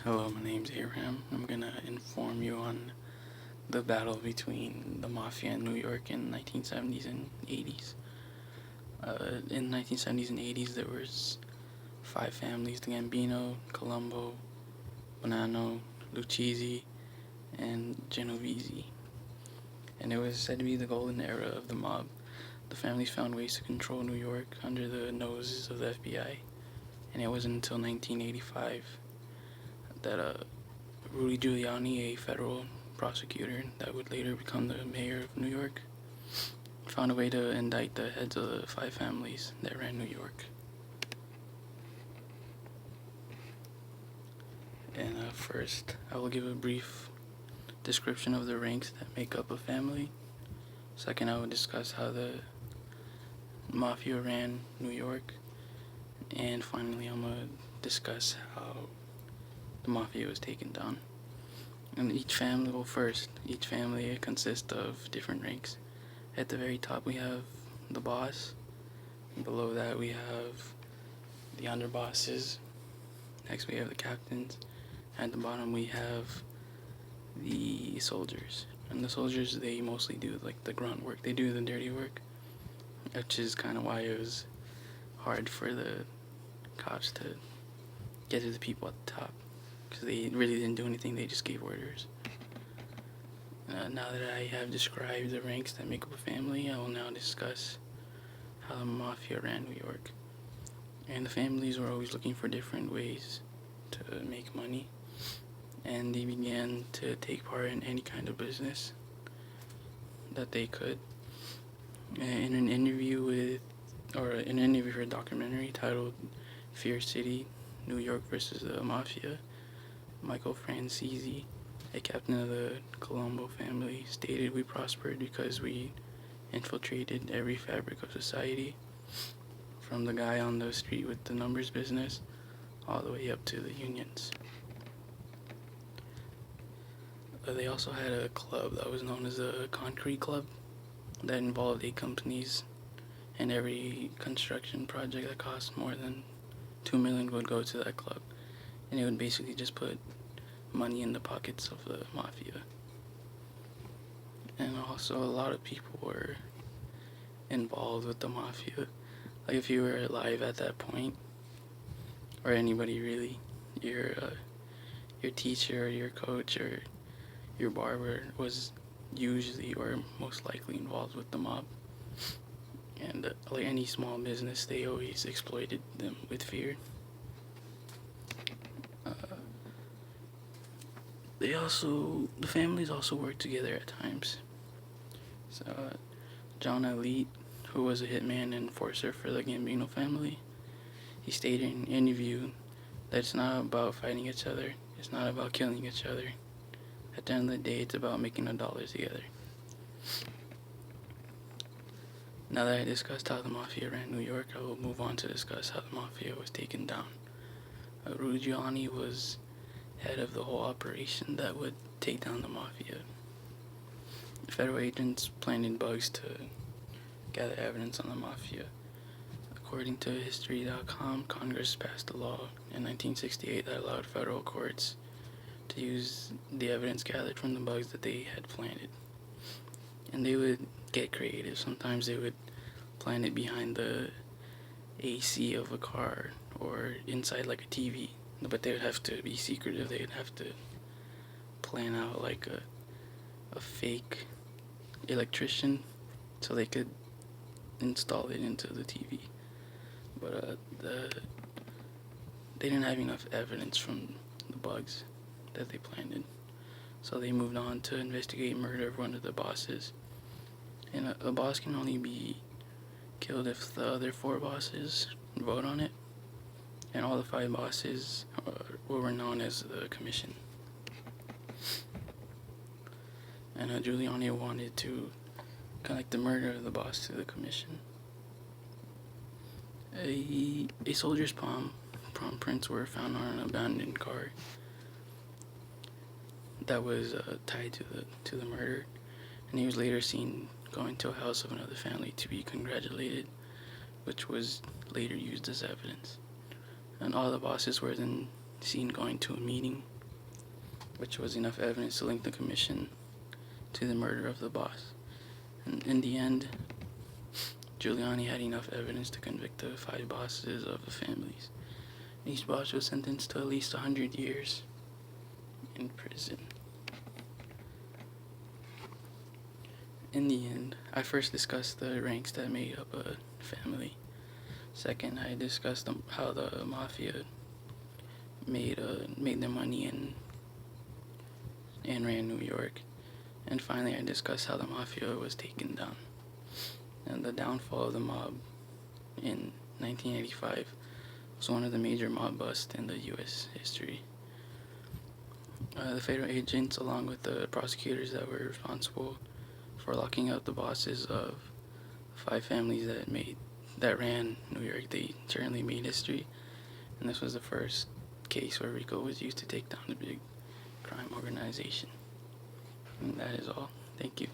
Hello, my name's Abraham. I'm gonna inform you on the battle between the mafia in New York in 1970s and 80s. In 1970s and 80s, there was five families: the Gambino, Colombo, Bonanno, Lucchese, and Genovese. And it was said to be the golden era of the mob. The families found ways to control New York under the noses of the FBI, and it wasn't until 1985 that Rudy Giuliani, a federal prosecutor that would later become the mayor of New York, found a way to indict the heads of the five families that ran New York. And first, I will give a brief description of the ranks that make up a family. Second, I will discuss how the mafia ran New York. And finally, I'm going to discuss how the mafia was taken down. And each family consists of different ranks. At the very top, we have the boss. Below that, we have the underbosses. Next, we have the captains. At the bottom, we have the soldiers. And the soldiers, they mostly do like the grunt work. They do the dirty work, which is kind of why it was hard for the cops to get to the people at the top, because they really didn't do anything. They just gave orders. Now that I have described the ranks that make up a family, I will now discuss how the mafia ran New York. And the families were always looking for different ways to make money, and they began to take part in any kind of business that they could. In an interview for a documentary titled Fear City, New York versus the Mafia, Michael Francese, a captain of the Colombo family, stated, "We prospered because we infiltrated every fabric of society, from the guy on the street with the numbers business all the way up to the unions." They also had a club that was known as the Concrete Club that involved 8 companies, and every construction project that cost more than $2 million would go to that club, and it would basically just put money in the pockets of the mafia. And also, a lot of people were involved with the mafia. Like, if you were alive at that point, or anybody really, your teacher or your coach or your barber was usually or most likely involved with the mob. And like any small business, they always exploited them with fear. The families also worked together at times. So John Elite, who was a hitman and enforcer for the Gambino family, he stated in an interview that it's not about fighting each other, it's not about killing each other. At the end of the day, it's about making a dollar together. Now that I discussed how the mafia ran New York, I will move on to discuss how the mafia was taken down. Rudy Giuliani was head of the whole operation that would take down the mafia. Federal agents planted bugs to gather evidence on the mafia. According to History.com, Congress passed a law in 1968 that allowed federal courts to use the evidence gathered from the bugs that they had planted. And they would get creative. Sometimes they would plant it behind the AC of a car or inside like a TV. But they would have to be secretive. They would have to plan out like a fake electrician so they could install it into the TV. But they didn't have enough evidence from the bugs that they planted. So they moved on to investigate murder of one of the bosses. And a boss can only be killed if the other 4 bosses vote on it. And all the 5 bosses were known as the Commission. And Giuliani wanted to connect the murder of the boss to the Commission. A soldier's palm prints were found on an abandoned car that was tied to the murder, and he was later seen going to a house of another family to be congratulated, which was later used as evidence. And all the bosses were then seen going to a meeting which was enough evidence to link the commission to the murder of the boss. And in the end, Giuliani had enough evidence to convict the 5 bosses of the families. Each boss was sentenced to at least 100 years in prison. In the end, I first discussed the ranks that made up a family. Second, I discussed how the mafia made their money and ran New York. And finally, I discussed how the mafia was taken down. And the downfall of the mob in 1985 was one of the major mob busts in the U.S. history. The federal agents, along with the prosecutors that were responsible for locking up the bosses of 5 families that ran New York, they certainly made history. And this was the first case where RICO was used to take down the big crime organization. And that is all. Thank you.